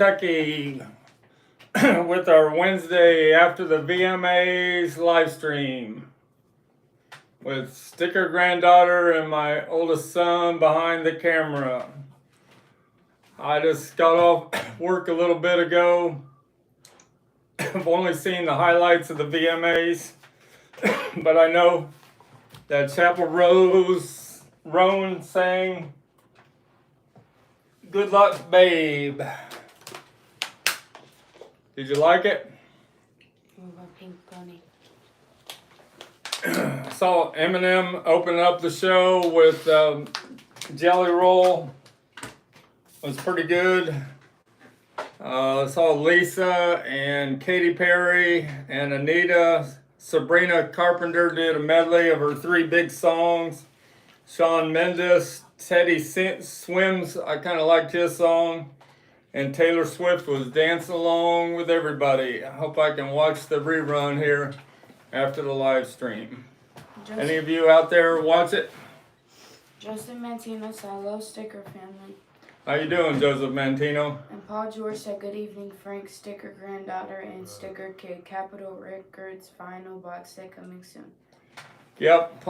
Kentucky with our Wednesday after the VMAs live stream with Sticker granddaughter and my oldest son behind the camera. I just got off work a little bit ago. I've only seen the highlights of the VMAs, but I know that Chapel Roan sang "Good Luck, Babe." Did you like it? Pink pony. I saw Eminem open up the show with Jelly Roll. It was pretty good. I saw Lisa and Katy Perry and Anita. Sabrina Carpenter did a medley of her 3 big songs. Shawn Mendes, Teddy Swims, I kind of liked his song. And Taylor Swift was dancing along with everybody. I hope I can watch the rerun here after the live stream. Any of you out there watch it? Joseph Mantino said, "Hello, Sticker family." How you doing, Joseph Mantino? And Paul George said, "Good evening, Frank, Sticker granddaughter, and Sticker kid. Capitol Records vinyl box set coming soon." Yep,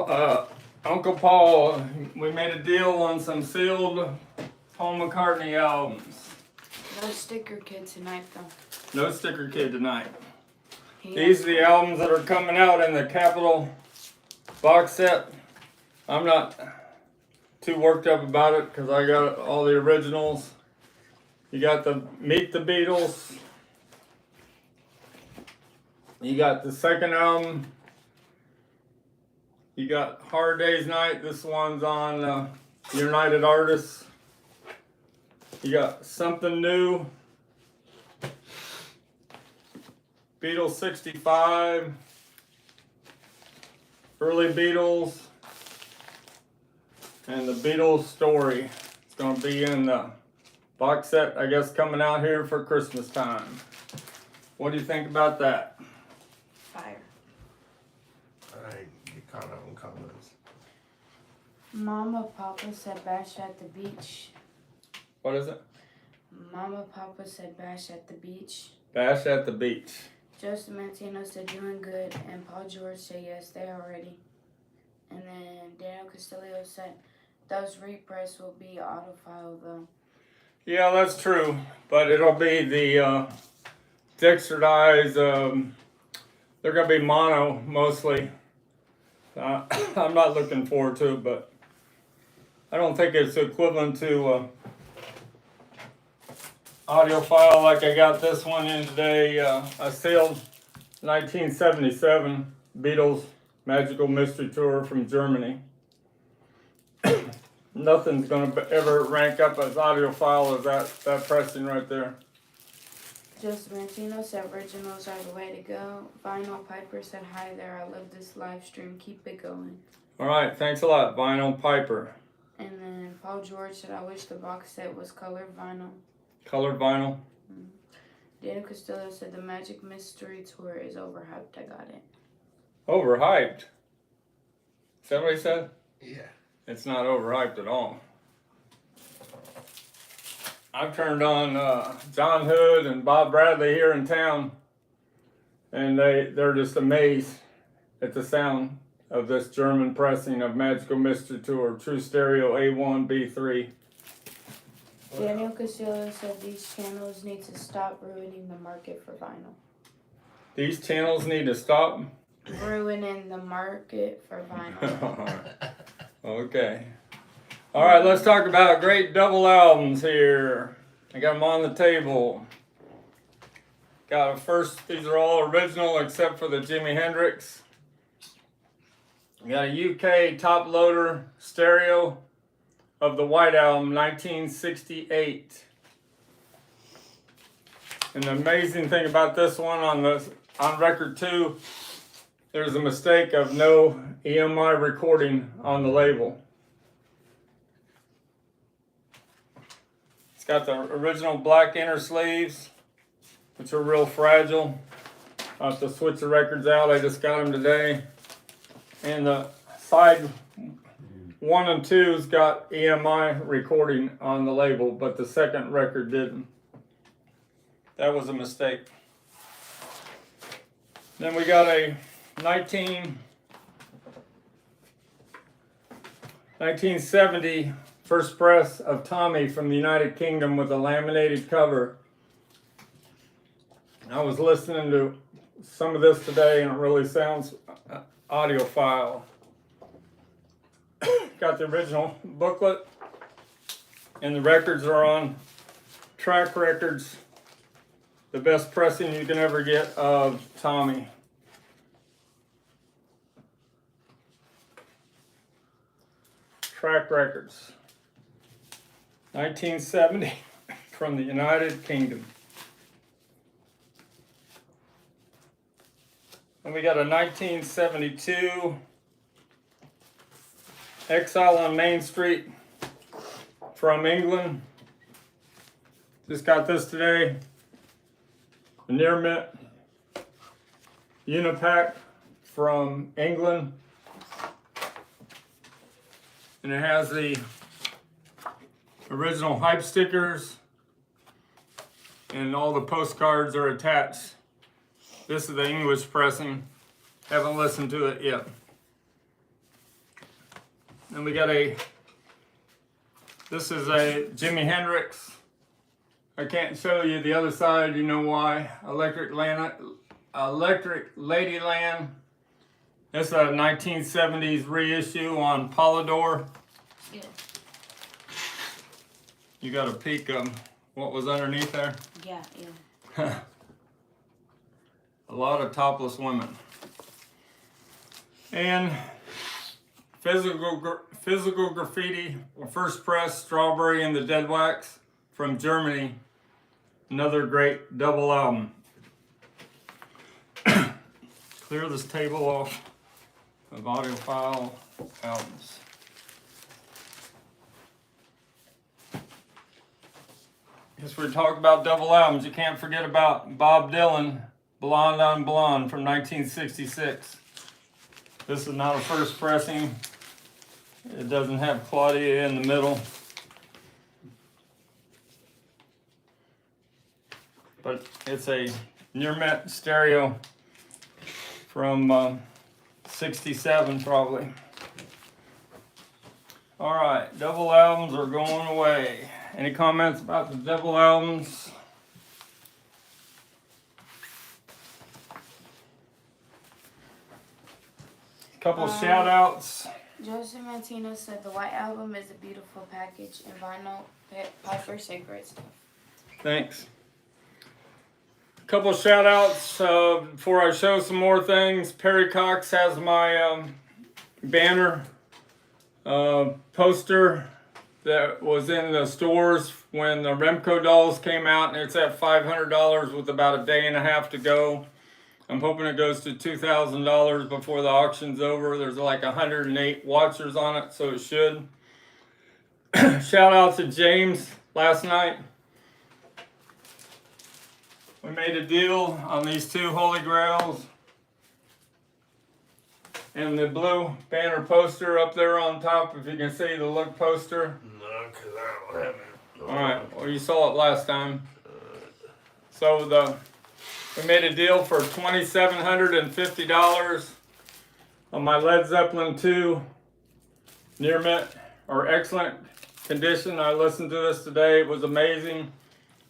Uncle Paul, we made a deal on some sealed Paul McCartney albums. No Sticker kid tonight, though. No Sticker Kid tonight. These are the albums that are coming out in the Capitol box set. I'm not too worked up about it because I got all the originals. You got the Meet the Beatles. You got the second album. You got Hard Day's Night. This one's on United Artists. You got Something New. Beatles 65. Early Beatles. And the Beatles story. It's going to be in the box set, I guess, coming out here for Christmas time. What do you think about that? Fire. Alright, get caught up in comments. Mama Papa said, "Bash at the beach." What is it? Mama Papa said, "Bash at the beach." Bash at the beach. Joseph Mantino said, "Doing good." And Paul George said, "Yes, they are ready." And then Daniel Castillo said, "Those reprints will be autofile, though." Yeah, that's true. But it'll be the Dextridized. They're going to be mono mostly. I'm not looking forward to it, but I don't think it's equivalent to audiophile like I got this one in today. I sealed 1977 Beatles Magical Mystery Tour from Germany. Nothing's going to ever rank up as audiophile as that pressing right there. Joseph Mantino said, "Originals are the way to go." Vinyl Piper said, "Hi there, I love this live stream. Keep it going." All right, thanks a lot, Vinyl Piper. And then Paul George said, "I wish the box set was colored vinyl." Colored vinyl. Daniel Castillo said, "The Magic Mystery Tour is overhyped. I got it." Overhyped. Is that what he said? Yeah. It's not overhyped at all. I've turned on John Hood and Bob Bradley here in town, and they're just amazed at the sound of this German pressing of Magical Mystery Tour, True Stereo A1 B3. Daniel Castillo said, "These channels need to stop ruining the market for vinyl." These channels need to stop. Ruining the market for vinyl. Okay. All right, let's talk about great double albums here. I got them on the table. Got a first, these are all original except for the Jimi Hendrix. We got a UK top loader stereo of the White Album, 1968. And the amazing thing about this one on record 2, there's a mistake of no EMI recording on the label. It's got the original black inner sleeves, which are real fragile. I'll have to switch the records out. I just got them today. And the side 1 and 2's got EMI recording on the label, but the second record didn't. That was a mistake. Then we got a 1970 first press of Tommy from the United Kingdom with a laminated cover. I was listening to some of this today and it really sounds audiophile. Got the original booklet and the records are on Track Records. The best pressing you can ever get of Tommy. Track Records. 1970 from the United Kingdom. And we got a 1972 Exile on Main Street from England. Just got this today. The Near Mint Unipack from England. And it has the original hype stickers and all the postcards are attached. This is the English pressing. Haven't listened to it yet. Then we got this is a Jimi Hendrix. I can't show you the other side, you know why. Electric Ladyland. This is a 1970s reissue on Polydor. Yeah. You got a peek of what was underneath there? Yeah. A lot of topless women. And physical graffiti, first press, Strawberry and the Dead Wax from Germany. Another great double album. Clear this table off of audiophile albums. As we talk about double albums, you can't forget about Bob Dylan, Blonde on Blonde from 1966. This is not a first pressing. It doesn't have Claudia in the middle. But it's a Near Mint stereo from 67 probably. All right, double albums are going away. Any comments about the double albums? Couple shout outs. Joseph Mantino said the White Album is a beautiful package and vinyl. Piper said great stuff. Thanks. Couple shout outs before I show some more things. Perry Cox has my banner poster that was in the stores when the Remco dolls came out, and it's at $500 with about a day and a half to go. I'm hoping it goes to $2,000 before the auction's over. There's like 108 watchers on it, so it should. Shout out to James last night. We made a deal on these two Holy Grails. And the blue banner poster up there on top, if you can see the look poster. No, because I don't have it. Alright, well you saw it last time. So we made a deal for $2,750 on my Led Zeppelin 2 Near Mint, or excellent condition. I listened to this today, it was amazing.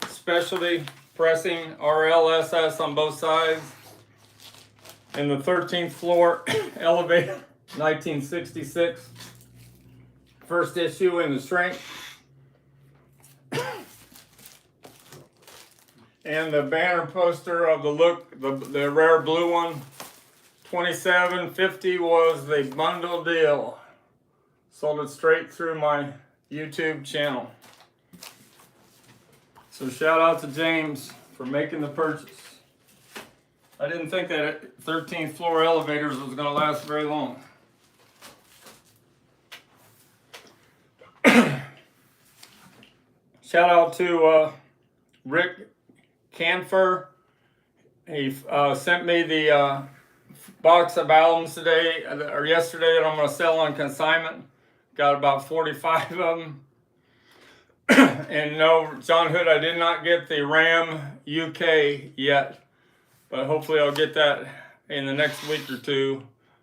Specialty pressing, RLSS on both sides. In the 13th floor elevator, 1966. First issue in the shrink. And the banner poster of the the rare blue one, $27.50 was the bundle deal. Sold it straight through my YouTube channel. So shout out to James for making the purchase. I didn't think that 13th floor elevators was going to last very long. Shout out to Rick Canfer. He sent me the box of albums today or yesterday that I'm going to sell on consignment. Got about 45 of them. And no, John Hood, I did not get the Ram UK yet, but hopefully I'll get that in the next week or two.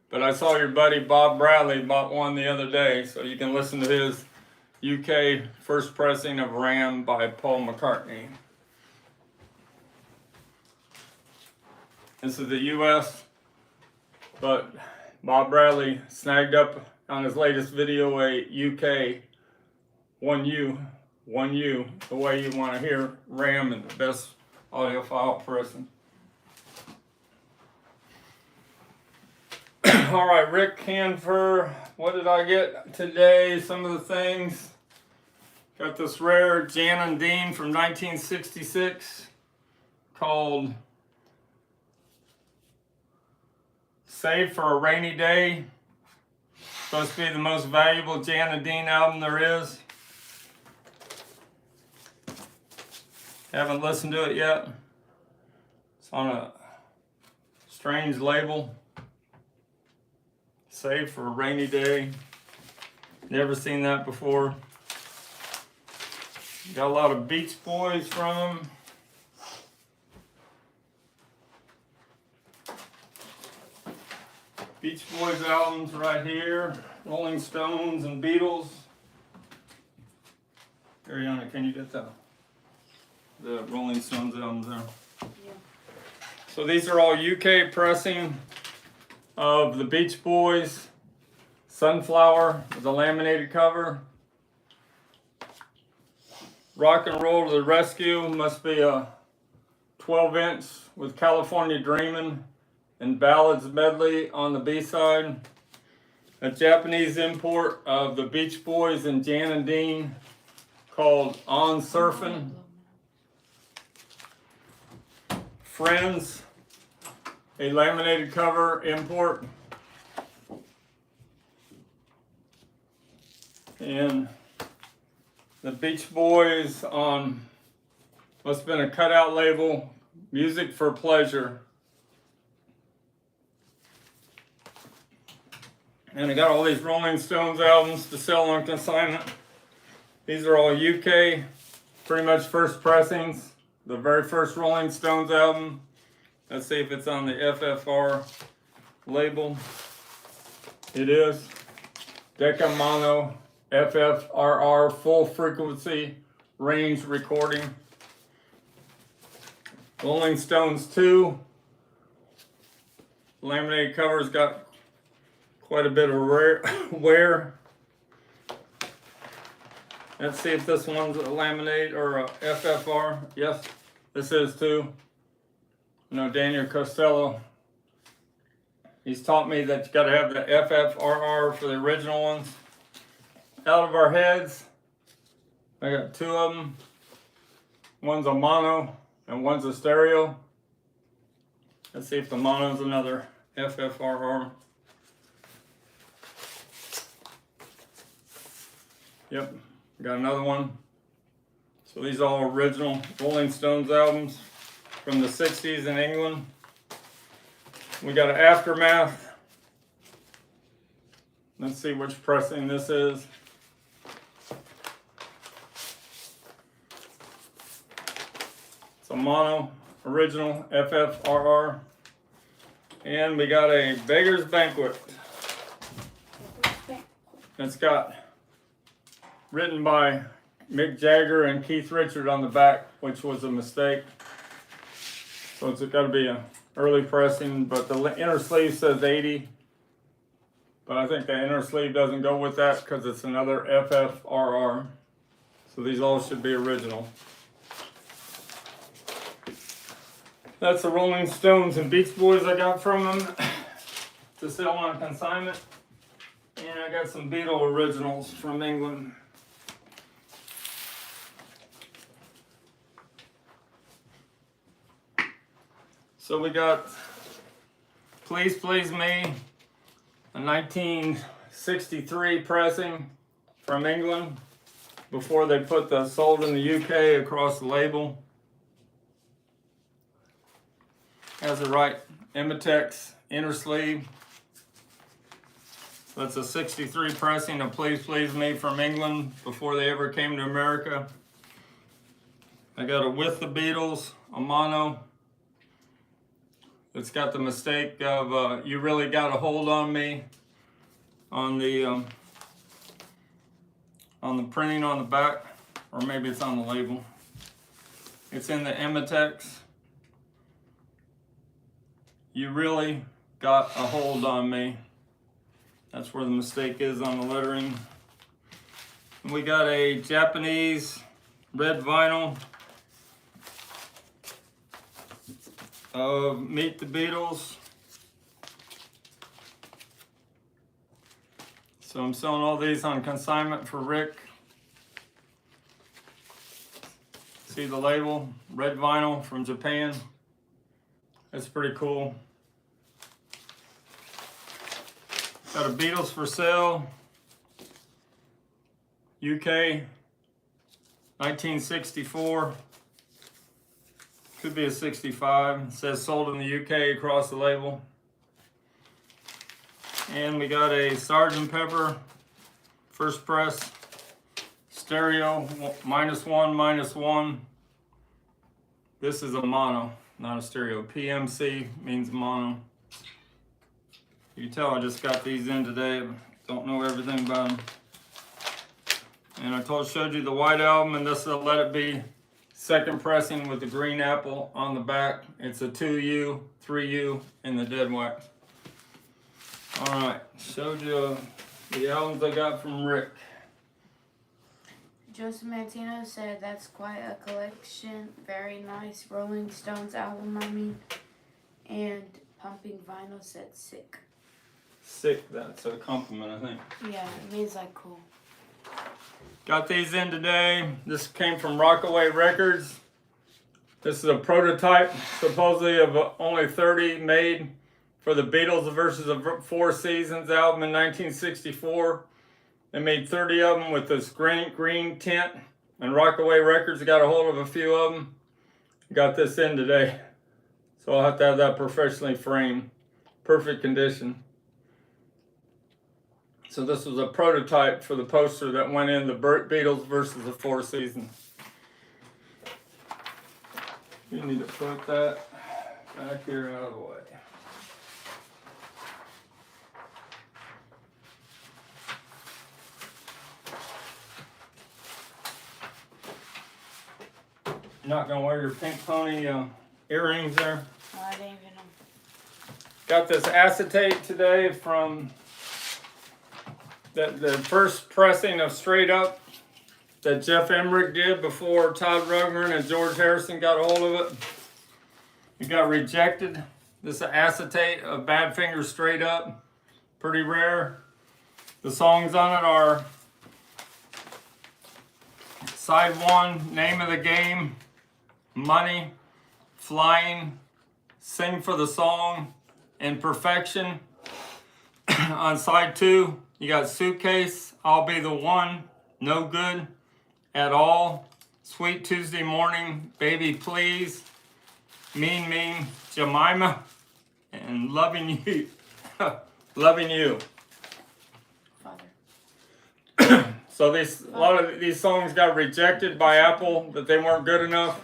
But I saw your buddy Bob Bradley bought one the other day, so you can listen to his UK first pressing of Ram by Paul McCartney. This is the US, but Bob Bradley snagged up on his latest video a UK 1U, the way you want to hear Ram and the best audiophile pressing. All right, Rick Canfer, what did I get today? Some of the things. Got this rare Jan and Dean from 1966 called Save for a Rainy Day. Supposed to be the most valuable Jan and Dean album there is. Haven't listened to it yet. It's on a strange label. Save for a Rainy Day. Never seen that before. Got a lot of Beach Boys from them. Beach Boys albums right here. Rolling Stones and Beatles. Ariana, can you get the Rolling Stones albums there? Yeah. So these are all UK pressing of the Beach Boys. Sunflower with a laminated cover. Rock and Roll to the Rescue must be a 12-inch with California Dreamin' and Ballads Medley on the B-side. A Japanese import of the Beach Boys and Jan and Dean called On Surfin'. Friends, a laminated cover import. And the Beach Boys on, must have been a cutout label, Music for Pleasure. And I got all these Rolling Stones albums to sell on consignment. These are all UK, pretty much first pressings. The very first Rolling Stones album. Let's see if it's on the FFR label. It is. Decca Mono FFRR full frequency range recording. Rolling Stones 2. Laminated cover's got quite a bit of wear. Let's see if this one's a laminate or a FFR. Yes, this is too. No, Daniel Costello. He's taught me that you gotta have the FFRR for the original ones. Out of Our Heads. I got two of them. One's a mono and one's a stereo. Let's see if the mono's another FFRR. Yep, got another one. So these are all original Rolling Stones albums from the 60s in England. We got an Aftermath. Let's see which pressing this is. It's a mono, original FFRR. And we got a Beggar's Banquet. It's got written by Mick Jagger and Keith Richards on the back, which was a mistake. So it's got to be an early pressing, but the inner sleeve says 80. But I think the inner sleeve doesn't go with that because it's another FFRR. So these all should be original. That's the Rolling Stones and Beach Boys I got from them to sell on consignment. And I got some Beatles originals from England. So we got Please Please Me, a 1963 pressing from England before they put the sold in the UK across the label. Has the right Imitex inner sleeve. So that's a 63 pressing of Please Please Me from England before they ever came to America. I got a With the Beatles, a mono. It's got the mistake of You Really Got a Hold on Me on the printing on the back, or maybe it's on the label. It's in the Imitex. You Really Got a Hold on Me. That's where the mistake is on the lettering. And we got a Japanese red vinyl of Meet the Beatles. So I'm selling all these on consignment for Rick. See the label, red vinyl from Japan. That's pretty cool. Got a Beatles for sale. UK, 1964. Could be a 65. It says sold in the UK across the label. And we got a Sgt. Pepper first press stereo -1 -1. This is a mono, not a stereo. PMC means mono. You can tell I just got these in today. Don't know everything about them. And I showed you the white album, and this is a Let It Be second pressing with the green apple on the back. It's a 2U, 3U, and the dead wax. Alright, showed you the albums I got from Rick. Joseph Mantino said that's quite a collection. Very nice. Rolling Stones album, I mean. And Pumping Vinyl said sick. Sick, that's a compliment, I think. Yeah, it means like cool. Got these in today. This came from Rockaway Records. This is a prototype, supposedly of only 30 made for the Beatles versus the Four Seasons album in 1964. They made 30 of them with this green tint, and Rockaway Records got a hold of a few of them. Got this in today. So I'll have to have that professionally framed. Perfect condition. So this was a prototype for the poster that went in the Beatles versus the Four Seasons. You need to put that back here out of the way. You're not gonna wear your pink pony earrings there? Oh, I didn't even know. Got this acetate today from the first pressing of Straight Up that Jeff Emmerich did before Todd Rundgren and George Harrison got a hold of it. It got rejected. This is acetate of Badfinger Straight Up. Pretty rare. The songs on it are Side 1, Name of the Game, Money, Flying, Sing for the Song, and Perfection. On side 2, you got Suitcase, I'll Be the One, No Good at All, Sweet Tuesday Morning, Baby Please, Mean, Jemima, and Loving You. Loving You. Father. So a lot of these songs got rejected by Apple, that they weren't good enough.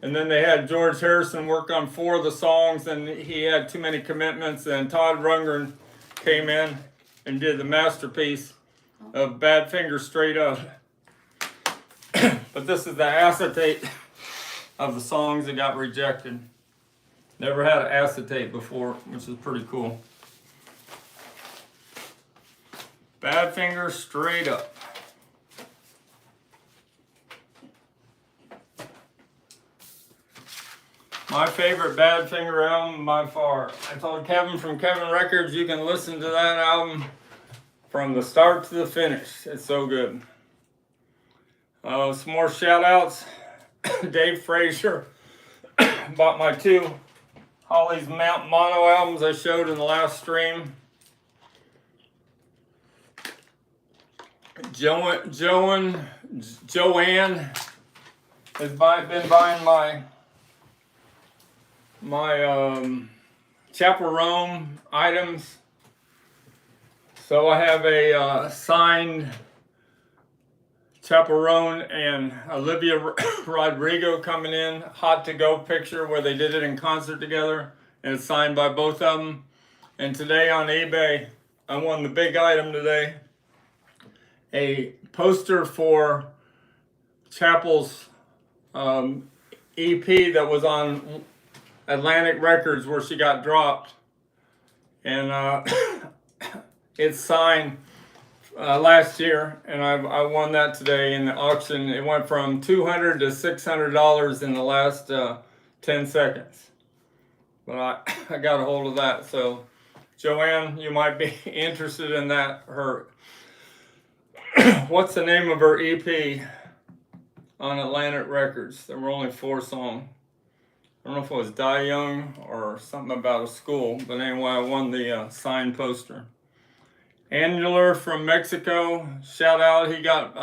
And then they had George Harrison work on 4 of the songs, and he had too many commitments, and Todd Rundgren came in and did the masterpiece of Badfinger Straight Up. But this is the acetate of the songs that got rejected. Never had an acetate before, which is pretty cool. Badfinger Straight Up. My favorite Badfinger album by far. I told Kevin from Kevin Records you can listen to that album from the start to the finish. It's so good. Some more shout outs. Dave Frazier bought my 2 Holly's Mount Mono albums I showed in the last stream. Joanne has been buying my Chapel Roan items. So I have a signed Chappell Roan and Olivia Rodrigo coming in, hot to go picture where they did it in concert together, and it's signed by both of them. And today on eBay, I won the big item today, a poster for Chappell's EP that was on Atlantic Records where she got dropped, and it's signed last year, and I won that today in the auction. It went from $200 to $600 in the last 10 seconds, but I got a hold of that. So Joanne, you might be interested in that. Her what's the name of her EP on Atlantic Records? There were only 4 songs. I don't know if it was Die Young or something about a school, but anyway, I won the signed poster. Angular from Mexico, shout out. He got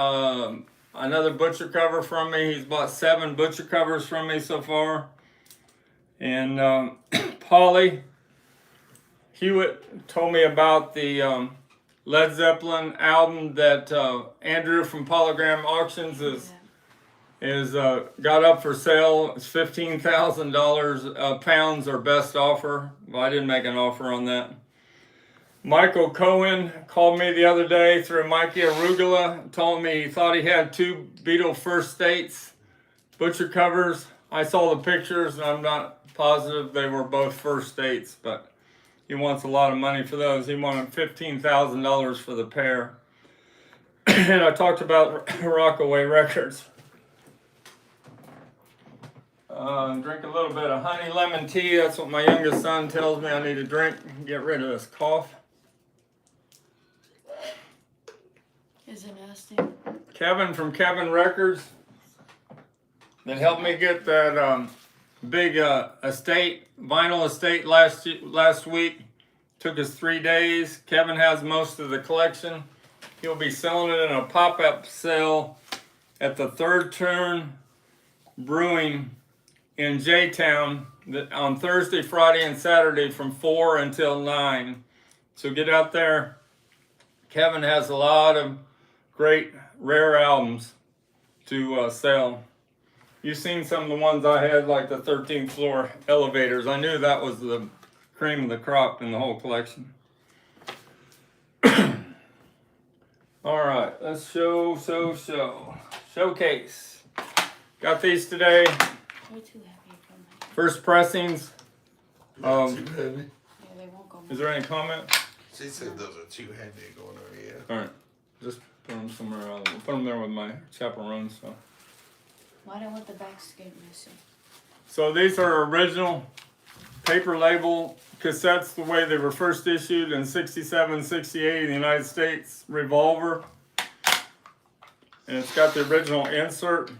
another butcher cover from me. He's bought 7 butcher covers from me so far. And Polly Hewitt told me about the Led Zeppelin album that Andrew from Polygram Auctions is got up for sale. It's $15,000 pounds or best offer. Well, I didn't make an offer on that. Michael Cohen called me the other day through Mikey Arugula, told me he thought he had 2 Beatles First States butcher covers. I saw the pictures and I'm not positive they were both First States, but he wants a lot of money for those. He wanted $15,000 for the pair. And I talked about Rockaway Records. Drink a little bit of honey lemon tea. That's what my youngest son tells me I need to drink and get rid of this cough. Is it nasty? Kevin from Kevin Records that helped me get that big vinyl estate last week. Took us 3 days. Kevin has most of the collection. He'll be selling it in a pop-up sale at the Third Turn Brewing in J-Town on Thursday, Friday, and Saturday from 4 until 9. So get out there. Kevin has a lot of great rare albums to sell. You've seen some of the ones I had, like the 13th Floor Elevators. I knew that was the cream of the crop in the whole collection. All right, let's showcase. Got these today. They're too heavy for me. First pressings. Too heavy. Yeah, they won't go. Is there any comment? She said those are too heavy going over here. All right, just put them somewhere else. We'll put them there with my Chappell Roan stuff. Why do I want the back skate missing? So these are original paper label cassettes, the way they were first issued in 67, 68 in the United States, Revolver. And it's got the original insert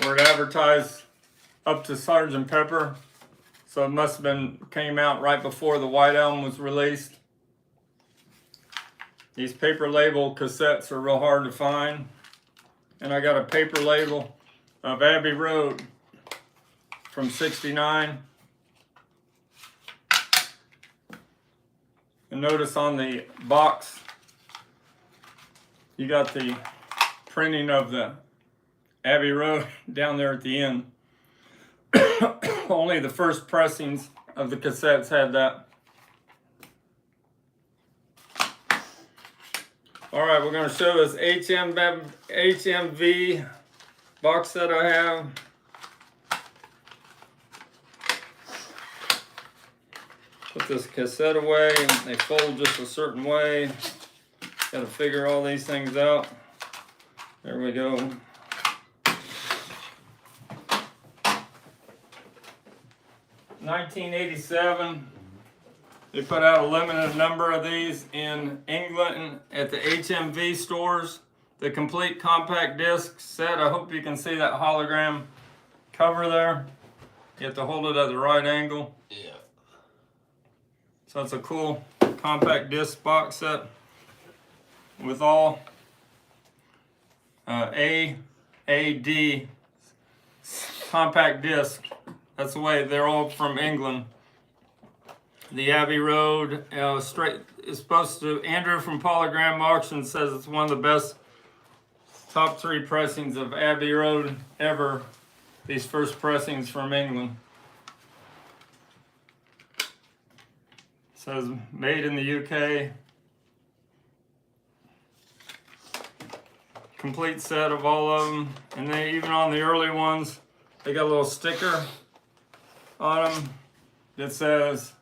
where it advertised up to Sgt. Pepper. So it must have came out right before the White Album was released. These paper label cassettes are real hard to find. And I got a paper label of Abbey Road from 69. And notice on the box, you got the printing of the Abbey Road down there at the end. Only the first pressings of the cassettes had that. All right, we're going to show this HMV box set I have. Put this cassette away, and they fold just a certain way. Got to figure all these things out. There we go. (1987). They put out a limited number of these in England at the HMV stores. The complete compact disc set. I hope you can see that hologram cover there. You have to hold it at the right angle. Yeah. So it's a cool compact disc box set with all AAD compact disc. That's the way they're all from England. the Abbey Road. Straight. It's supposed to. Andrew from Polygram Auction says it's one of the best top 3 pressings of Abbey Road ever. These first pressings from England. Says made in the UK. Complete set of all of them, and they even on the early ones, they got a little sticker on them that says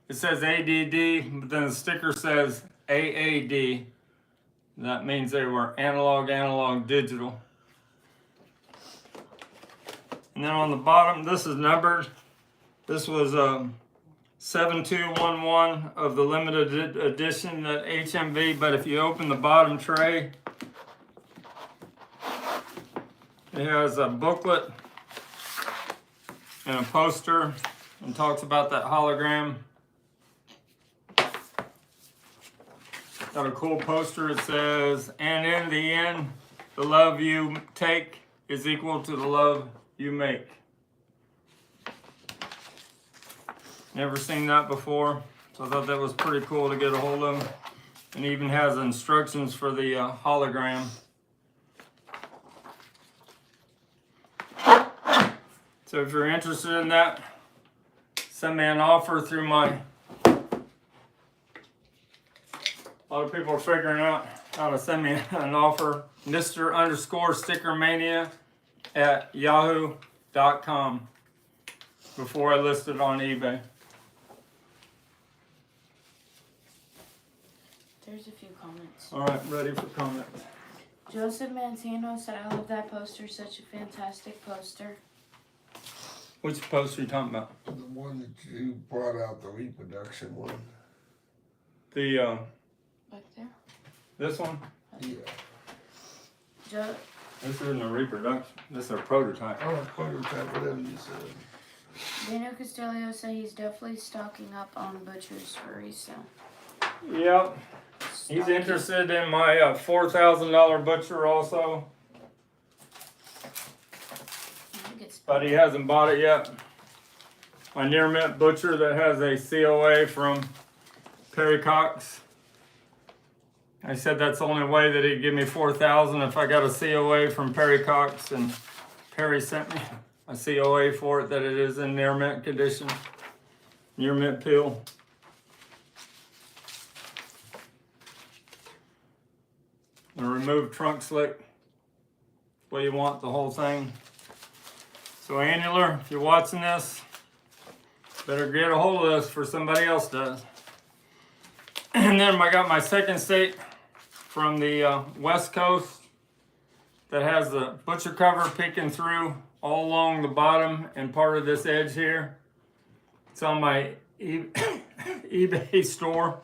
ADD, but then the sticker says AAD. That means they were analog, digital. And then on the bottom, this is numbered. This was 7211 of the limited edition at HMV, but if you open the bottom tray, it has a booklet and a poster and talks about that hologram. Got a cool poster. It says, and in the end, the love you take is equal to the love you make. Never seen that before, so I thought that was pretty cool to get a hold of. And even has instructions for the hologram. So if you're interested in that, send me an offer through my... A lot of people are figuring out how to send me an offer. Mr_Stickermania at yahoo.com before I list it on eBay. There's a few comments. All right, ready for comments. Joseph Mantino said, I love that poster, such a fantastic poster. Which poster are you talking about? The one that you brought out, the reproduction one. The, Back there? this one? Yeah. This isn't a reproduction. This is a prototype. Oh, prototype, whatever you said. Daniel Castillo said he's definitely stocking up on butchers for resale. Yep. He's interested in my $4,000 butcher also, but he hasn't bought it yet. My near mint butcher that has a COA from Perry Cox. I said that's the only way that he'd give me $4,000 if I got a COA from Perry Cox, and Perry sent me a COA for it that it is in near mint condition, near mint peel. The removed trunk slick, the way you want the whole thing. So annular, if you're watching this, better get a hold of this before somebody else does. And then I got my second state from the West Coast that has the butcher cover peeking through all along the bottom and part of this edge here. It's on my eBay store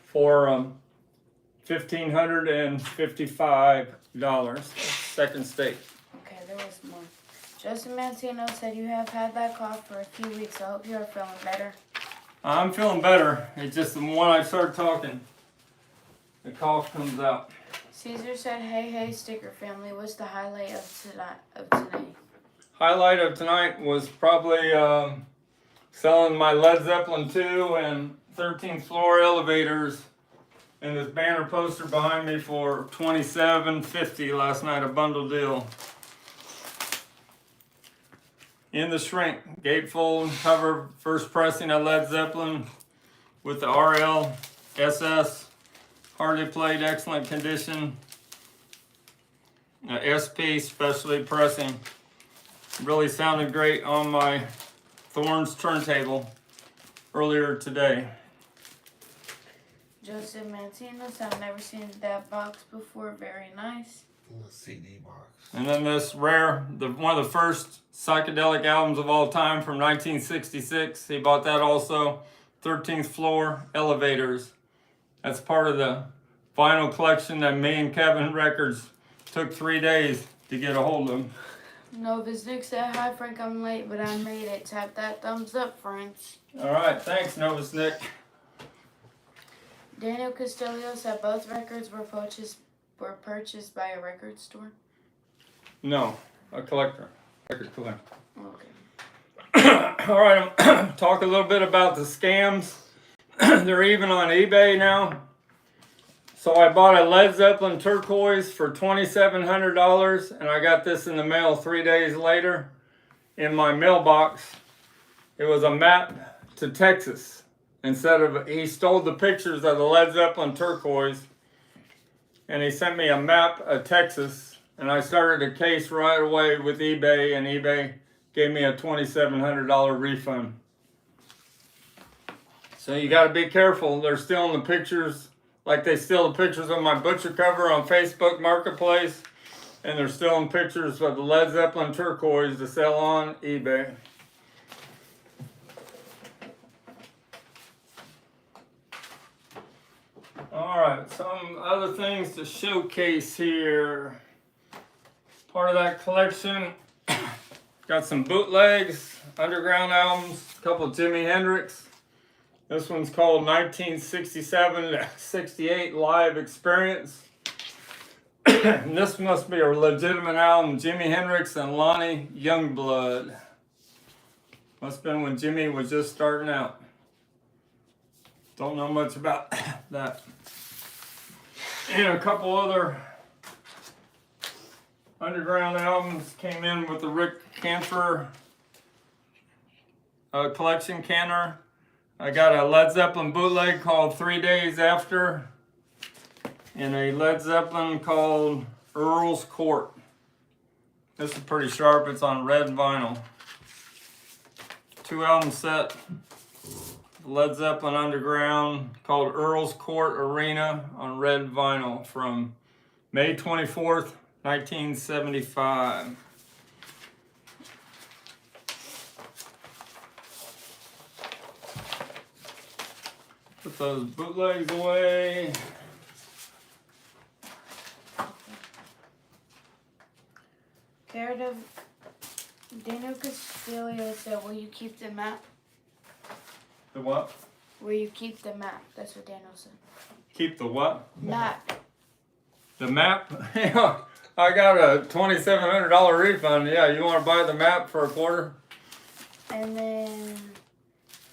for $1,555. Second state. Okay, there was more. Justin Mantino said you have had that cough for a few weeks. I hope you are feeling better. I'm feeling better. It's just the one I start talking, the cough comes out. Caesar said, hey, sticker family. What's the highlight of today? Highlight of tonight was probably selling my Led Zeppelin 2 and 13th floor elevators and this banner poster behind me for $27.50 last night, a bundle deal. In the shrink, gatefold cover, first pressing of Led Zeppelin with the RL SS, hardly played, excellent condition. SP specialty pressing, really sounded great on my Thorns turntable earlier today. Joseph Mantino said, I've never seen that box before. Very nice. The CD box. And then this rare, one of the first psychedelic albums of all time from 1966. He bought that also. 13th floor elevators. That's part of the vinyl collection that me and Kevin Records took 3 days to get a hold of. Novus Nick said, hi Frank, I'm late, but I made it. Tap that thumbs up, friends. All right, thanks Novus Nick. Daniel Castillo said both records were purchased by a record store. No, a collector, record collector. Okay. All right, I'm talk a little bit about the scams. They're even on eBay now. So I bought a Led Zeppelin turquoise for $2,700, and I got this in the mail 3 days later in my mailbox. It was a map to Texas. He stole the pictures of the Led Zeppelin turquoise, and he sent me a map of Texas, and I started a case right away with eBay, and eBay gave me a $2,700 refund. So you got to be careful. They're stealing the pictures, like they steal the pictures of my butcher cover on Facebook Marketplace, and they're stealing pictures of the Led Zeppelin turquoise to sell on eBay. All right, some other things to showcase here. Part of that collection, got some bootlegs, underground albums, a couple of Jimi Hendrix. This one's called 1967-68 Live Experience. And this must be a legitimate album, Jimi Hendrix and Lonnie Youngblood. Must have been when Jimmy was just starting out. Don't know much about that. And a couple other underground albums came in with the Rick Cantor collection canner. I got a Led Zeppelin bootleg called 3 Days After, and a Led Zeppelin called Earl's Court. This is pretty sharp, it's on red vinyl. 2 album set, Led Zeppelin Underground called Earl's Court Arena on red vinyl from May 24th, 1975. Put those bootlegs away. Carrot Daniel Castillo said, will you keep the map? The what? Will you keep the map? That's what Daniel said. Keep the what? Map. The map? Yeah, I got a $2,700 refund. Yeah, you want to buy the map for $25? And then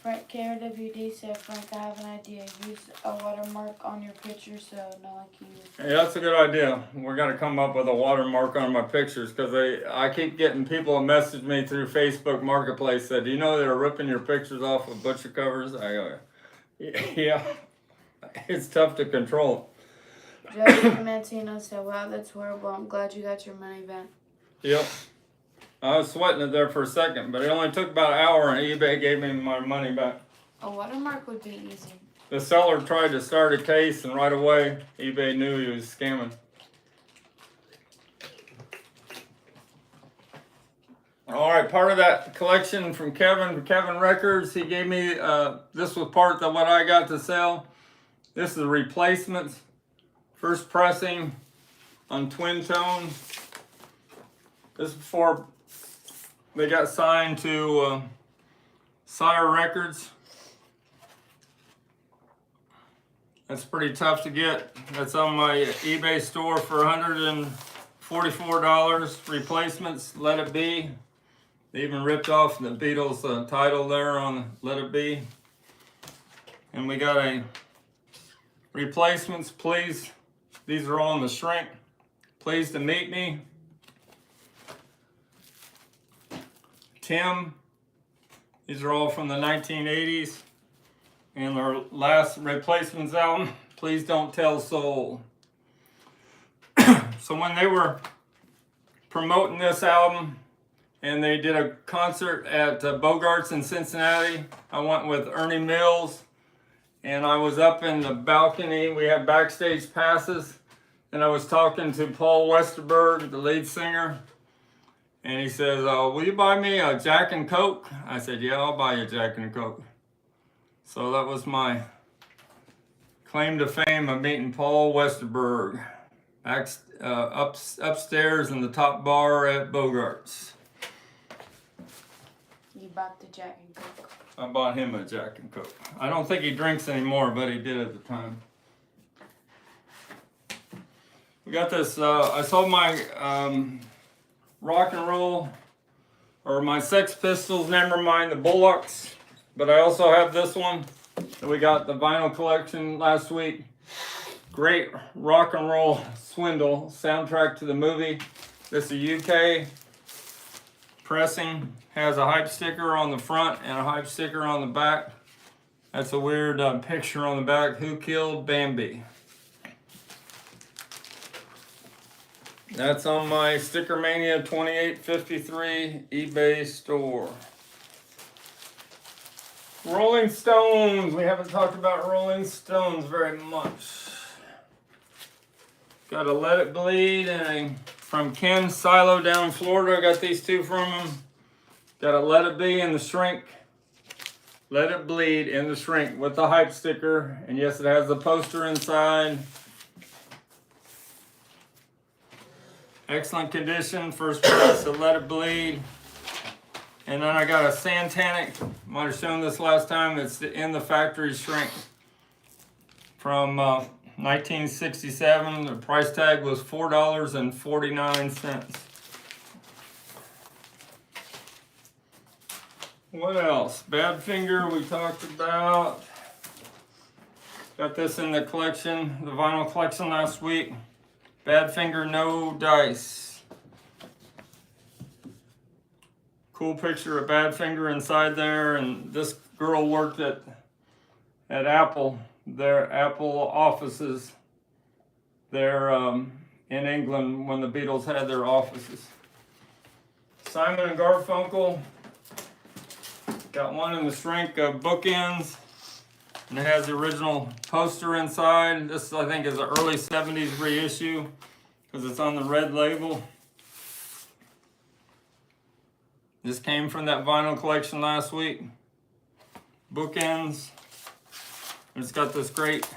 Frank KRWD said, Frank, I have an idea. Use a watermark on your picture so no one can use it. Yeah, that's a good idea. We're gonna come up with a watermark on my pictures because I keep getting people who message me through Facebook Marketplace said, do you know they're ripping your pictures off of butcher covers? I go, yeah, it's tough to control. Joseph Mantino said, wow, that's horrible. I'm glad you got your money back. Yep. I was sweating it there for a second, but it only took about an hour and eBay gave me my money back. A watermark would be easy. The seller tried to start a case and right away eBay knew he was scamming. All right, part of that collection from Kevin Records, he gave me, this was part of what I got to sell. This is replacements, first pressing on twin tone. This is before they got signed to Sire Records. That's pretty tough to get. That's on my eBay store for $144. Replacements, Let It Be. They even ripped off the Beatles title there on Let It Be. And we got a replacements, Please. These are all in the shrink. Pleased to Meet Me. Tim. These are all from the 1980s. And our last replacements album, Please Don't Tell Soul. So when they were promoting this album and they did a concert at Bogart's in Cincinnati, I went with Ernie Mills and I was up in the balcony. We had backstage passes and I was talking to Paul Westerberg, the lead singer. And he says, will you buy me a Jack and Coke? I said, yeah, I'll buy you a Jack and Coke. So that was my claim to fame of meeting Paul Westerberg upstairs in the top bar at Bogart's. You bought the Jack and Coke. I bought him a Jack and Coke. I don't think he drinks anymore, but he did at the time. We got this, I sold my rock and roll or my Sex Pistols, never mind the Bullocks. But I also have this one. We got the vinyl collection last week. Great rock and roll swindle soundtrack to the movie. This is UK pressing. Has a hype sticker on the front and a hype sticker on the back. That's a weird picture on the back. Who killed Bambi? That's on my Stickermania 2853 eBay store. Rolling Stones. We haven't talked about Rolling Stones very much. Got a Let It Bleed and from Ken Silo down in Florida. I got these two from him. Got a Let It Be in the Shrink. Let It Bleed in the Shrink with the hype sticker. And yes, it has the poster inside. Excellent condition. First press of Let It Bleed. And then I got a Santanic. Might have shown this last time. It's in the factory shrink from 1967. The price tag was $4.49. What else? Badfinger we talked about. Got this in the collection, the vinyl collection last week. Badfinger No Dice. Cool picture of Badfinger inside there, and this girl worked at Apple, their Apple offices there in England when the Beatles had their offices. Simon and Garfunkel. Got one in the shrink of Bookends, and it has the original poster inside. This, I think, is an early 70s reissue because it's on the red label. This came from that vinyl collection last week. Bookends. And it's got this great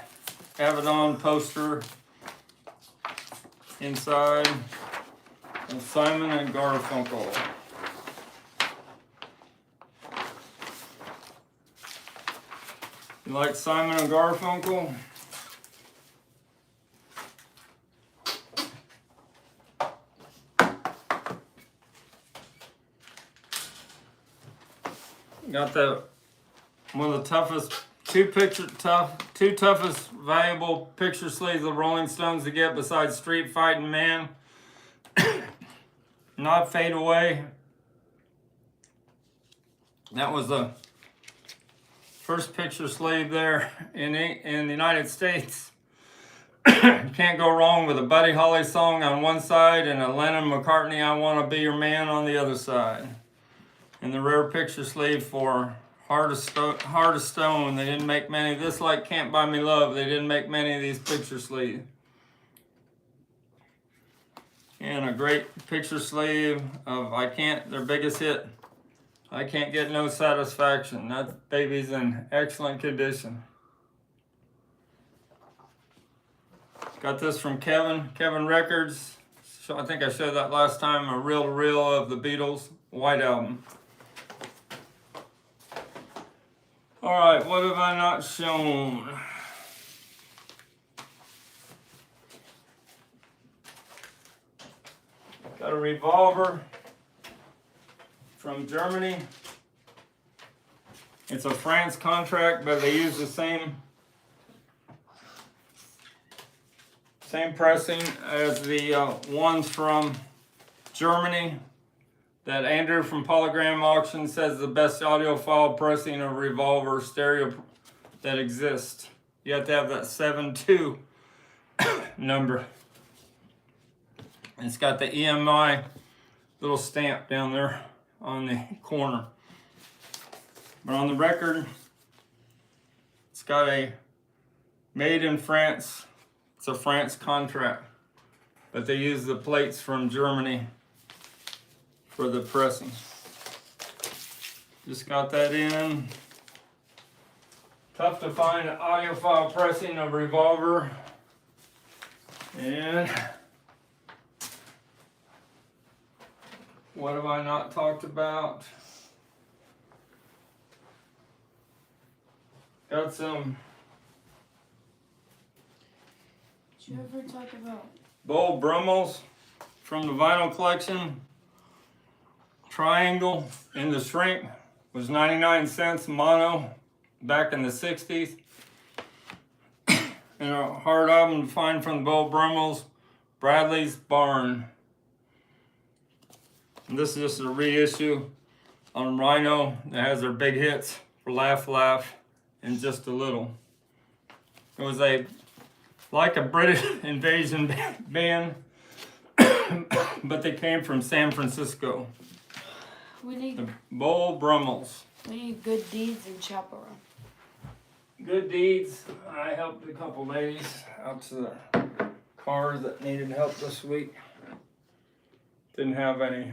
Avedon poster inside of Simon and Garfunkel. You like Simon and Garfunkel? Got the one of the toughest two toughest valuable picture sleeves of Rolling Stones to get besides Street Fighting Man. Not Fade Away. That was the first picture sleeve there in the United States. Can't go wrong with a Buddy Holly song on one side and a Lennon McCartney I Wanna Be Your Man on the other side. And the rare picture sleeve for Heart of Stone. They didn't make many. This like Can't Buy Me Love. They didn't make many of these picture sleeves. And a great picture sleeve of their biggest hit. I Can't Get No Satisfaction. That baby's in excellent condition. Got this from Kevin Records. So I think I showed that last time, a reel-to-reel of the Beatles, White Album. All right, what have I not shown? Got a revolver from Germany. It's a France contract, but they use the same pressing as the ones from Germany that Andrew from Polygram Auction says the best audiophile pressing of revolver stereo that exists. You have to have that 7.2 number. It's got the EMI little stamp down there on the corner. But on the record, it's got a made in France. It's a France contract, but they use the plates from Germany for the pressing. Just got that in. Tough to find an audiophile pressing of revolver. And what have I not talked about? Got some Did you ever talk about Bo Brummels from the vinyl collection triangle in the shrink was 99 cents mono back in the 60s. And a hard album to find from the Beau Brummels, Bradley's Barn. And this is just a reissue on Rhino that has their big hits for Laugh Laugh and Just a Little. It was like a British invasion band, but they came from San Francisco. We need The Beau Brummels. good deeds in Chapel Roan. Good deeds. I helped a couple ladies out to the cars that needed help this week. Didn't have any.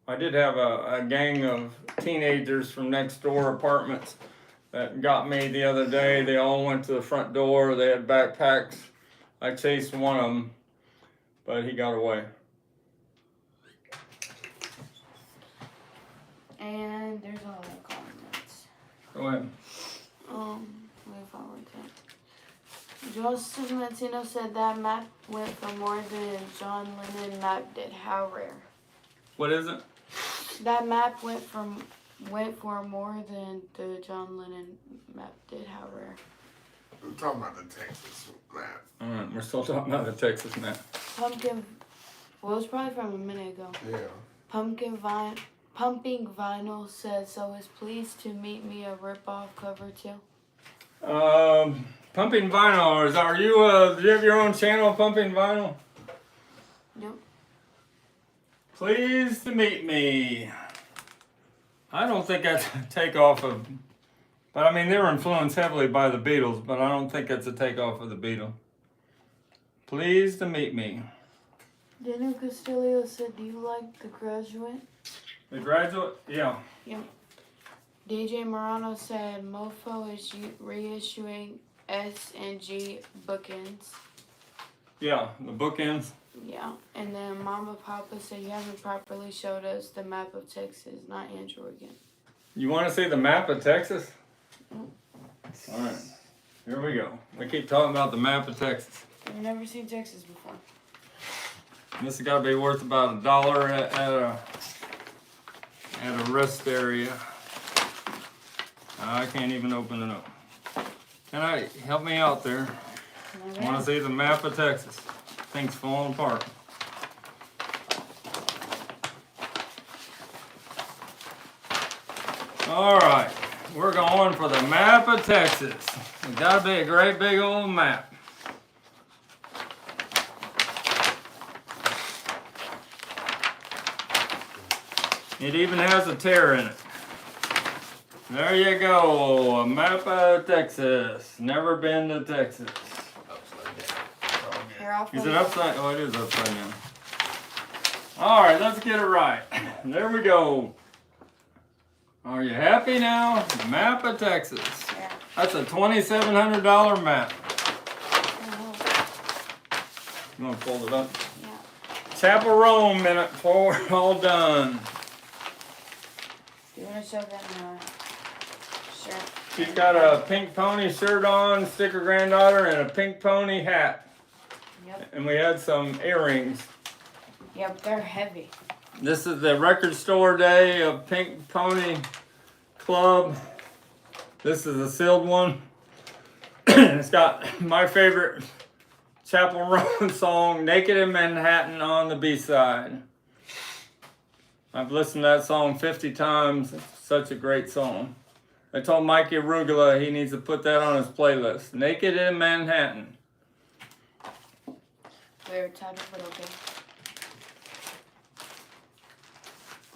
I did have a gang of teenagers from next door apartments that got me the other day. They all went to the front door. They had backpacks. I chased one of them, but he got away. And there's a lot of comments. Go ahead. Wait if I went to. Joseph Latino said that map went for more than John Lennon map did. How rare. What is it? That map went for more than the John Lennon map did. How rare. We're talking about the Texas map. All right, we're still talking about the Texas map. Pumpkin. Well, it was probably from a minute ago. Yeah. Pumping Vinyl said, so is Pleased to Meet Me a rip-off cover too? Pumping Vinyl, do you have your own channel, Pumping Vinyl? Nope. Pleased to Meet Me. I don't think that's a takeoff of, but I mean, they were influenced heavily by the Beatles, but I don't think it's a takeoff of the Beatles. Pleased to Meet Me. Daniel Castillo said, do you like The Graduate? The Graduate? Yeah. Yep. DJ Morano said, Mofo is reissuing S and G bookends. Yeah, the bookends. Yeah. And then Mama Papa said, you haven't properly showed us the map of Texas, not Andrew again. You want to see the map of Texas? All right, here we go. We keep talking about the map of Texas. I've never seen Texas before. This has got to be worth about $1 at a rest area. I can't even open it up. Can I help me out there? I want to see the map of Texas. Things falling apart. All right, we're going for the map of Texas. It's got to be a great big old map. It even has a tear in it. There you go, a map of Texas. Never been to Texas. Is it upside? Oh, it is upside down. All right, let's get it right. There we go. Are you happy now? Map of Texas. Yeah. That's a $2,700 map. You want to fold it up? Yeah. Chapel Roan minute 4, all done. You want to show them shirt? She's got a pink pony shirt on, sticker granddaughter, and a pink pony hat. Yep. And we had some earrings. Yep, they're heavy. This is the record store day of Pink Pony Club. This is a sealed one. It's got my favorite Chapel Roan song, Naked in Manhattan, on the B-side. I've listened to that song 50 times. It's such a great song. I told Mikey Arugula he needs to put that on his playlist. Naked in Manhattan. Weird title, but okay.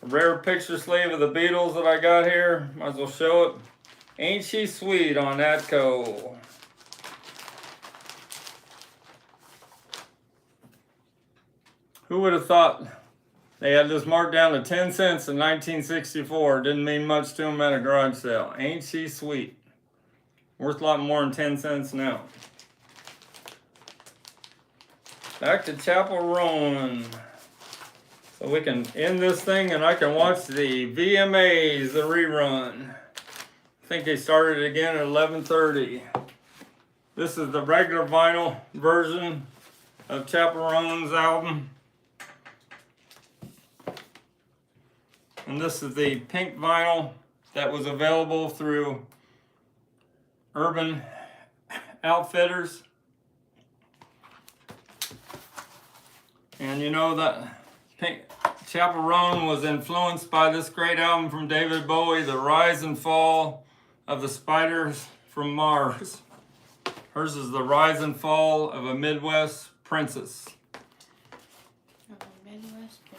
A rare picture sleeve of the Beatles that I got here. Might as well show it. Ain't She Sweet on Atco. Who would have thought they had this marked down to 10 cents in 1964? Didn't mean much to them at a garage sale. Ain't She Sweet. Worth a lot more than 10 cents now. Back to Chapel Roan. So we can end this thing and I can watch the VMAs, the rerun. I think they started it again at 11:30. This is the regular vinyl version of Chapel Roan's album. And this is the pink vinyl that was available through Urban Outfitters. And you know that Pink Chapel Roan was influenced by this great album from David Bowie, The Rise and Fall of the Spiders from Mars. Hers is The Rise and Fall of a Midwest Princess.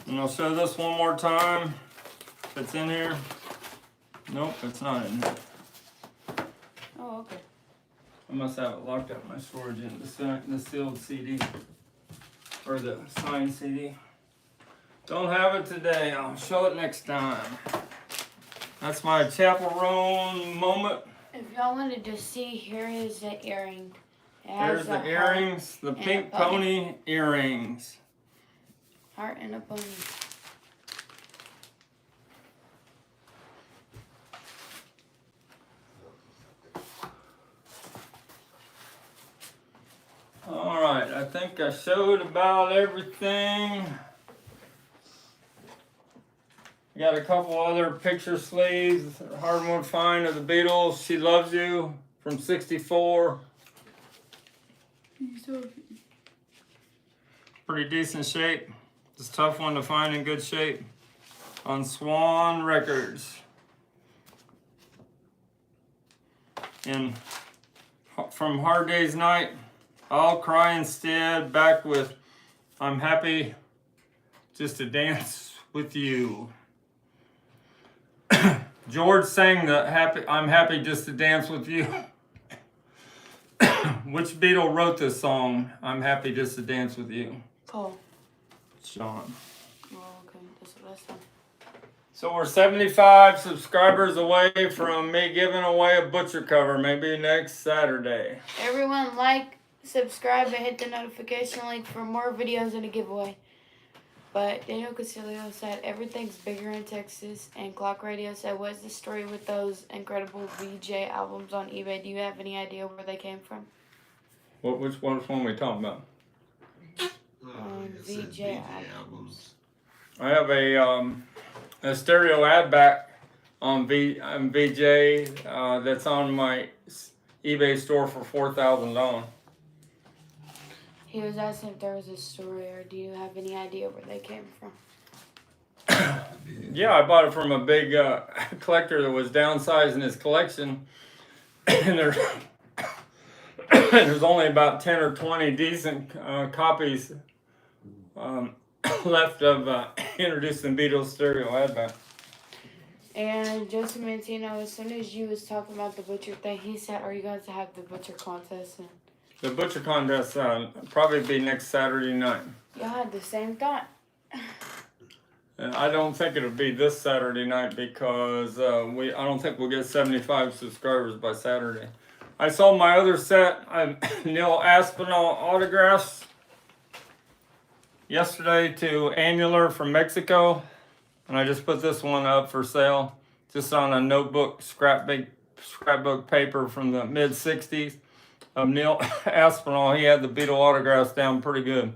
And I'll show this one more time. If it's in here. Nope, it's not in here. Oh, okay. I must have it locked up in my storage in the sealed CD. Or the signed CD. Don't have it today. I'll show it next time. That's my Chapel Roan moment. If y'all wanted to see, here is the earring. There's the earrings, the pink pony earrings. Heart and a pony. Alright, I think I showed about everything. Got a couple other picture sleeves. Hardwood find of the Beatles, She Loves You from '64. Pretty decent shape. It's a tough one to find in good shape. On Swan Records. And from Hard Day's Night, I'll Cry Instead, back with I'm Happy Just to Dance with You. George sang the I'm Happy Just to Dance with You. Which Beatle wrote this song, I'm Happy Just to Dance with You? Paul. Sean. Oh, okay. That's the last one. So we're 75 subscribers away from me giving away a butcher cover, maybe next Saturday. Everyone like, subscribe, and hit the notification link for more videos and a giveaway. But Daniel Castillo said everything's bigger in Texas, and Clock Radio said, what's the story with those incredible VJ albums on eBay? Do you have any idea where they came from? Which one are we talking about? VJ albums. I have a stereo ad back on VJ that's on my eBay store for $4,000. He was asking if there was a story, or do you have any idea where they came from? Yeah, I bought it from a big collector that was downsizing his collection, and there's only about 10 or 20 decent copies left of Introducing Beatles stereo ad back. And Joseph Mantino, as soon as you was talking about the butcher thing, he said, are you going to have the butcher contest? And The butcher contest probably be next Saturday night. y'all had the same thought. And I don't think it'll be this Saturday night because I don't think we'll get 75 subscribers by Saturday. I sold my other set of Neil Aspinall autographs yesterday to Annular from Mexico, and I just put this one up for sale, just on a notebook scrapbook paper from the mid-'60s of Neil Aspinall. He had the Beatle autographs down pretty good.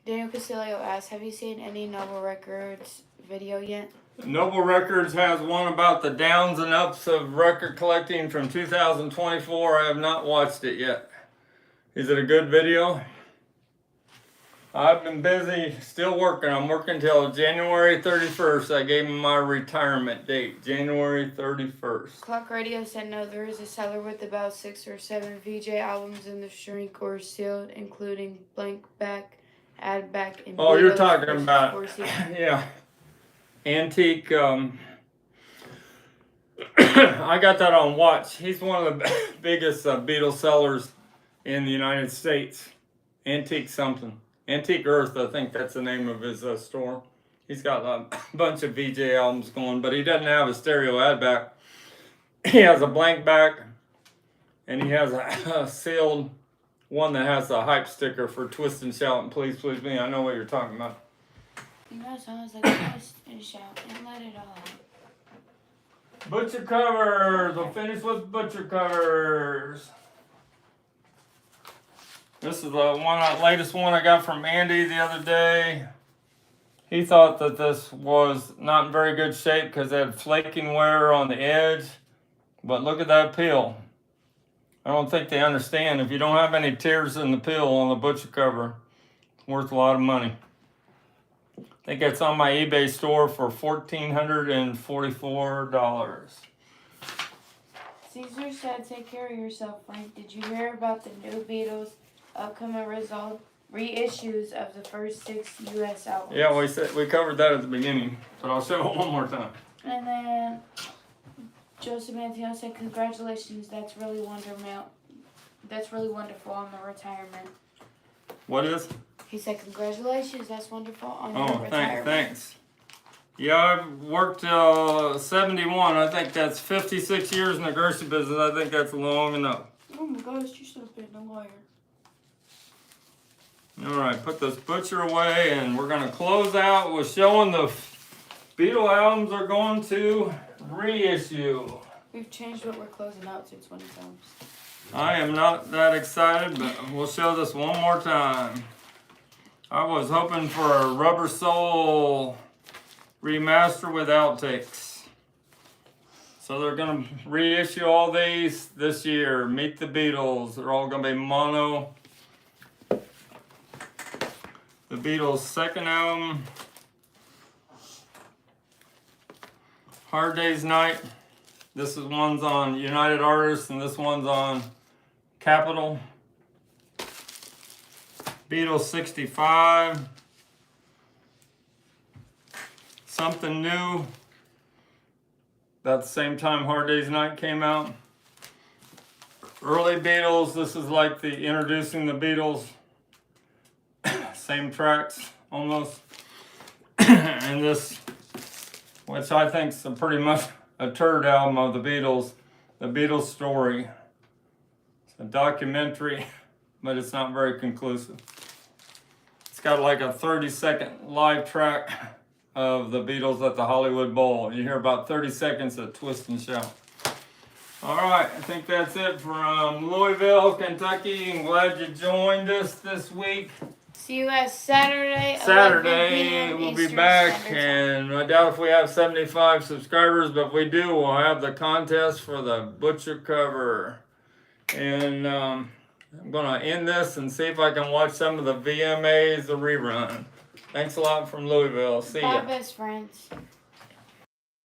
Daniel Castillo asked, have you seen any Noble Records video yet? Noble Records has one about the downs and ups of record collecting from 2024. I have not watched it yet. Is it a good video? I've been busy, still working. I'm working till January 31st. I gave him my retirement date, January 31st. Clock Radio said no, there is a seller with about 6 or 7 VJ albums in the shrink or sealed, including blank back, add back, and Oh, you're Beatles talking versus about, 4C. yeah, antique. I got that on watch. He's one of the biggest Beatles sellers in the United States. Antique something. Antique Earth, I think that's the name of his store. He's got a bunch of VJ albums going, but he doesn't have a stereo ad back. He has a blank back, and he has a sealed one that has a hype sticker for Twist and Shout and Please Please Me. I know what you're talking about. You know, sounds like twist and shout and let it all out. Butcher covers. We'll finish with butcher covers. This is the latest one I got from Andy the other day. He thought that this was not in very good shape because it had flaking wear on the edge. But look at that peel. I don't think they understand. If you don't have any tears in the peel on the butcher cover, it's worth a lot of money. I think it's on my eBay store for $1,444. Caesar said, "Take care of yourself, Frank. Did you hear about the new Beatles upcoming reissues of the first 6 U.S. albums?" Yeah, we covered that at the beginning, but I'll show it one more time. And then Joseph Antino said, "Congratulations. That's really wonderful. That's really wonderful on the retirement." What is? He said, "Congratulations. That's wonderful on your Oh, retirement." thanks. Yeah, I've worked 71. I think that's 56 years in the grocery business. I think that's long enough. Oh my gosh, you should have been a lawyer. All right, put this butcher away, and we're gonna close out with showing the Beatle albums are going to reissue. We've changed what we're closing out to 20 times. I am not that excited, but we'll show this one more time. I was hoping for a Rubber Soul remaster with outtakes. So they're gonna reissue all these this year. Meet the Beatles. They're all gonna be mono. The Beatles' second album, Hard Day's Night. This is one's on United Artists and this one's on Capitol. Beatles 65. Something New. About the same time Hard Day's Night came out. Early Beatles. This is like the introducing the Beatles. Same tracks almost. And this, which I think is pretty much a turd album of the Beatles story. It's a documentary, but it's not very conclusive. It's got like a 30-second live track of the Beatles at the Hollywood Bowl. You hear about 30 seconds of twist and shout. All right, I think that's it from Louisville, Kentucky. I'm glad you joined us this week. See you guys Saturday. We'll be back, and I doubt if we have 75 subscribers, but if we do, we'll have the contest for the butcher cover. And I'm gonna end this and see if I can watch some of the VMAs, the rerun. Thanks a lot from Louisville. See ya. Bye, best friends.